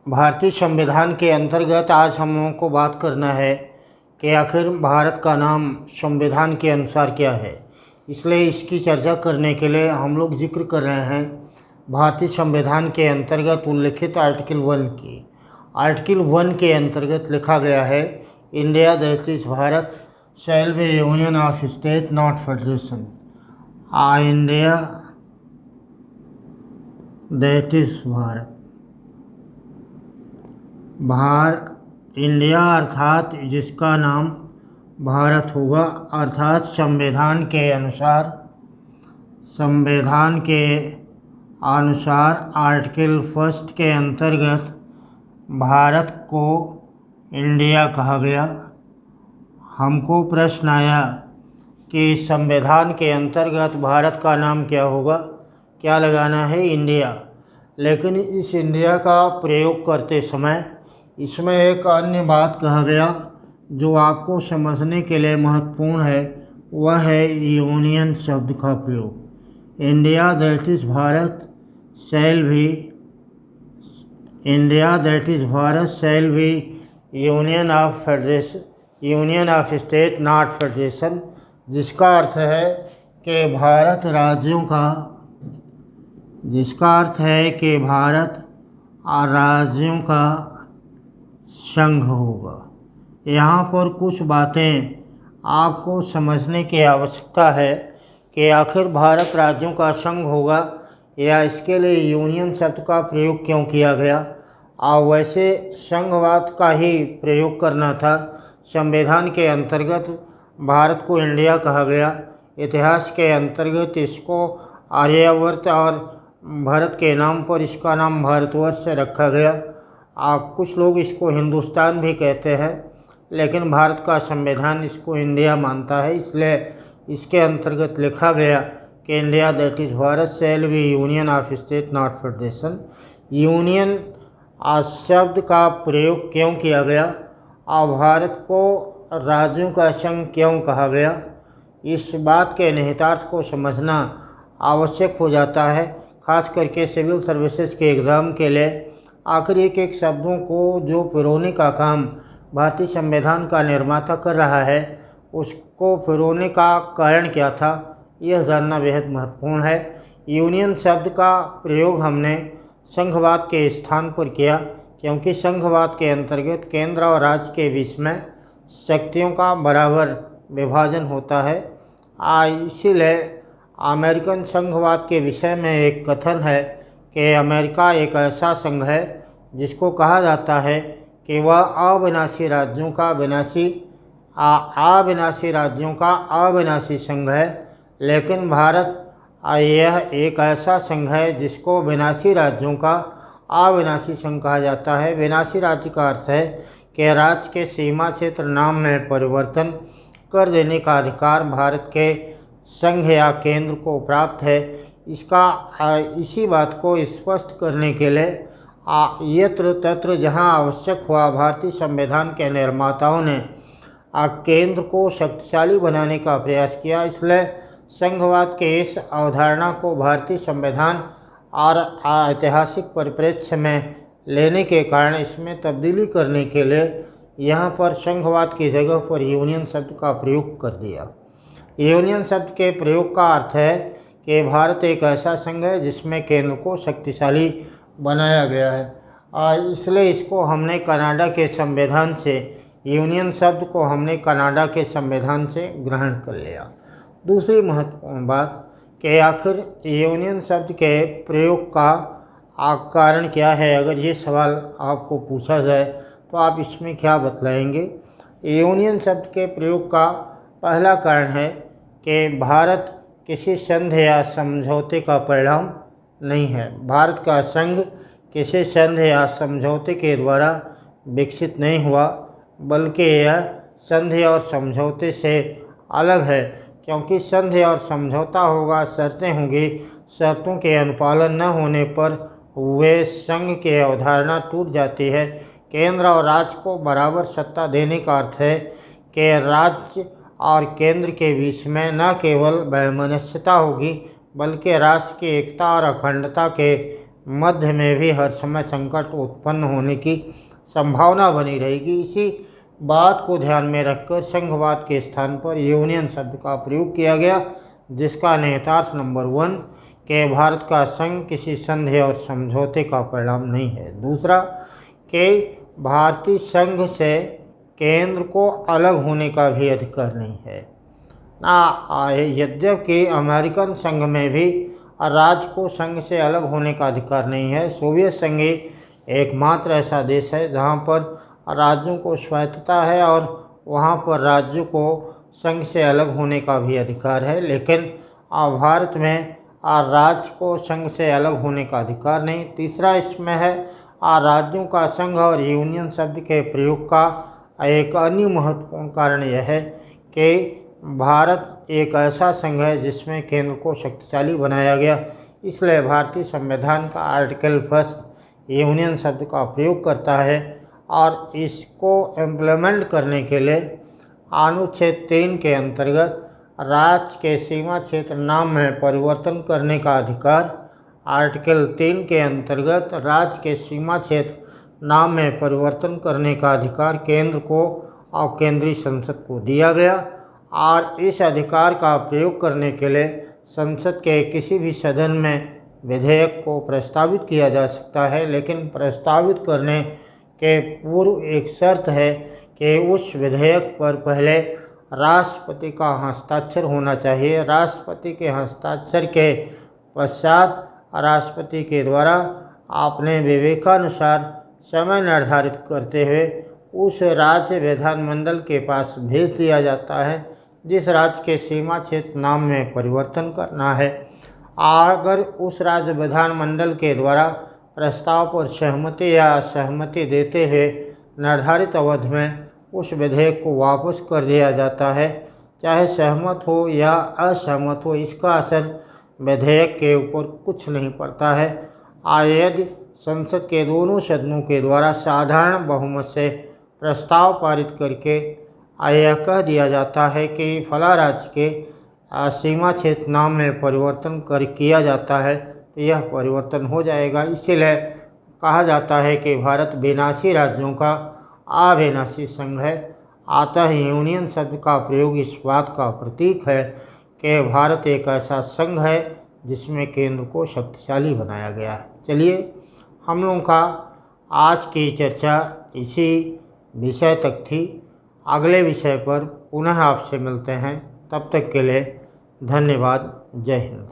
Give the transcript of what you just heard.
भारतीय संविधान के अंतर्गत आज हम लोगों को बात करना है कि आखिर भारत का नाम संविधान के अनुसार क्या है। इसलिए इसकी चर्चा करने के लिए हम लोग जिक्र कर रहे हैं भारतीय संविधान के अंतर्गत उल्लिखित आर्टिकल 1 की। आर्टिकल 1 के अंतर्गत लिखा गया है, India that is Bharat shall be union of state not federation. India that is Bharat, India अर्थात जिसका नाम भारत होगा, अर्थात संविधान के अनुसार आर्टिकल 1 के अंतर्गत भारत को इंडिया कहा गया। हमको प्रश्न आया कि संविधान के अंतर्गत भारत का नाम क्या होगा, क्या लगाना है, इंडिया। लेकिन इस इंडिया का प्रयोग करते समय इसमें एक अन्य बात कहा गया जो आपको समझने के लिए महत्वपूर्ण है, वह है यूनियन शब्द का प्रयोग। India that is Bharat shall be union of state not federation, जिसका अर्थ है कि भारत राज्यों का संघ होगा। यहाँ पर कुछ बातें आपको समझने की आवश्यकता है कि आखिर भारत राज्यों का संघ होगा या इसके लिए यूनियन शब्द का प्रयोग क्यों किया गया। वैसे संघवाद का ही प्रयोग करना था। संविधान के अंतर्गत भारत को इंडिया कहा गया। इतिहास के अंतर्गत इसको आर्यावर्त और भारत के नाम पर इसका नाम भारतवर्ष रखा गया। कुछ लोग इसको हिंदुस्तान भी कहते हैं, लेकिन भारत का संविधान इसको इंडिया मानता है। इसलिए इसके अंतर्गत लिखा गया कि India that is Bharat shall be union of state not federation. Union शब्द का प्रयोग क्यों किया गया और भारत को राज्यों का संघ क्यों कहा गया, इस बात के निहितार्थ को समझना आवश्यक हो जाता है, खास करके सिविल सर्विसेज के एग्ज़ाम के लिए। आखिर एक शब्दों को जो पिरोने का काम भारतीय संविधान का निर्माता कर रहा है, उसको पिरोने का कारण क्या था, यह जानना बेहद महत्वपूर्ण है। यूनियन शब्द का प्रयोग हमने संघवाद के स्थान पर किया, क्योंकि संघवाद के अंतर्गत केंद्र और राज्य के बीच में शक्तियों का बराबर विभाजन होता है। इसीलिए अमेरिकन संघवाद के विषय में एक कथन है कि अमेरिका एक ऐसा संघ है जिसको कहा जाता है कि वह अविनाशी राज्यों का अविनाशी संघ है। लेकिन भारत यह एक ऐसा संघ है जिसको विनाशी राज्यों का अविनाशी संघ कहा जाता है। विनाशी राज्य का अर्थ है कि राज्य के सीमा क्षेत्र नाम में परिवर्तन कर देने का अधिकार भारत के संघ या केंद्र को प्राप्त है। इसी बात को स्पष्ट करने के लिए यत्र तत्र जहाँ आवश्यक हुआ, भारतीय संविधान के निर्माताओं ने केंद्र को शक्तिशाली बनाने का प्रयास किया। इसलिए संघवाद के इस अवधारणा को भारतीय संविधान और ऐतिहासिक परिप्रेक्ष्य में लेने के कारण इसमें तब्दीली करने के लिए यहाँ पर संघवाद की जगह पर यूनियन शब्द का प्रयोग कर दिया। यूनियन शब्द के प्रयोग का अर्थ है कि भारत एक ऐसा संघ है जिसमें केंद्र को शक्तिशाली बनाया गया है। इसलिए इसको हमने कनाडा के संविधान से, यूनियन शब्द को हमने कनाडा के संविधान से ग्रहण कर लिया। दूसरी महत्वपूर्ण बात कि आखिर यूनियन शब्द के प्रयोग का कारण क्या है। अगर ये सवाल आपको पूछा जाए तो आप इसमें क्या बतलाएंगे। यूनियन शब्द के प्रयोग का पहला कारण है कि भारत किसी संध या समझौते का परिणाम नहीं है। भारत का संघ किसी संध या समझौते के द्वारा विकसित नहीं हुआ, बल्कि यह संध और समझौते से अलग है। क्योंकि संध और समझौता होगा, शर्तें होंगी, शर्तों के अनुपालन न होने पर वे संघ की अवधारणा टूट जाती है। केंद्र और राज्य को बराबर सत्ता देने का अर्थ है कि राज्य और केंद्र के बीच में न केवल वैमनस्यता होगी, बल्कि राष्ट्र की एकता और अखंडता के मध्य में भी हर समय संकट उत्पन्न होने की संभावना बनी रहेगी। इसी बात को ध्यान में रखकर संघवाद के स्थान पर यूनियन शब्द का प्रयोग किया गया, जिसका निहितार्थ नंबर 1 कि भारत का संघ किसी संधि और समझौते का परिणाम नहीं है। दूसरा कि भारतीय संघ से केंद्र को अलग होने का भी अधिकार नहीं है। यद्यपि अमेरिकन संघ में भी राज्य को संघ से अलग होने का अधिकार नहीं है। सोवियत संघ एकमात्र ऐसा देश है जहां पर राज्यों को स्वायत्तता है और वहां पर राज्यों को संघ से अलग होने का भी अधिकार है, लेकिन भारत में राज्य को संघ से अलग होने का अधिकार नहीं। तीसरा इसमें है राज्यों का संघ और यूनियन शब्द के प्रयोग का एक अन्य महत्वपूर्ण कारण यह है कि भारत एक ऐसा संघ है जिसमें केंद्र को शक्तिशाली बनाया गया। इसलिए भारतीय संविधान का आर्टिकल 1 यूनियन शब्द का प्रयोग करता है और इसको इम्प्लीमेंट करने के लिए अनुच्छेद 3 के अंतर्गत राज्य के सीमा क्षेत्र नाम में परिवर्तन करने का अधिकार, आर्टिकल 3 के अंतर्गत राज्य के सीमा क्षेत्र नाम में परिवर्तन करने का अधिकार केंद्र को और केंद्रीय संसद को दिया गया और इस अधिकार का प्रयोग करने के लिए संसद के किसी भी सदन में विधेयक को प्रस्तावित किया जा सकता है, लेकिन प्रस्तावित करने के पूर्व एक शर्त है कि उस विधेयक पर पहले राष्ट्रपति का हस्ताक्षर होना चाहिए। राष्ट्रपति के हस्ताक्षर के पश्चात राष्ट्रपति के द्वारा अपने विवेकानुसार समय निर्धारित करते हुए उस राज्य विधानमंडल के पास भेज दिया जाता है जिस राज्य के सीमा क्षेत्र नाम में परिवर्तन करना है। अगर उस राज्य विधानमंडल के द्वारा प्रस्ताव पर सहमति या असहमति देते हुए निर्धारित अवधि में उस विधेयक को वापस कर दिया जाता है, चाहे सहमत हो या असहमत हो, इसका असर विधेयक के ऊपर कुछ नहीं पड़ता है। यदि संसद के दोनों सदनों के द्वारा साधारण बहुमत से प्रस्ताव पारित करके यह कह दिया जाता है कि फला राज्य के सीमा क्षेत्र नाम में परिवर्तन किया जाता है, तो यह परिवर्तन हो जाएगा। इसीलिए कहा जाता है कि भारत विनाशी राज्यों का अविनाशी संघ है। अतः यूनियन शब्द का प्रयोग इस बात का प्रतीक है कि भारत एक ऐसा संघ है जिसमें केंद्र को शक्तिशाली बनाया गया है। चलिए, हम लोगों का आज की चर्चा इसी विषय तक थी। अगले विषय पर पुनः आपसे मिलते हैं। तब तक के लिए धन्यवाद। जय हिंद।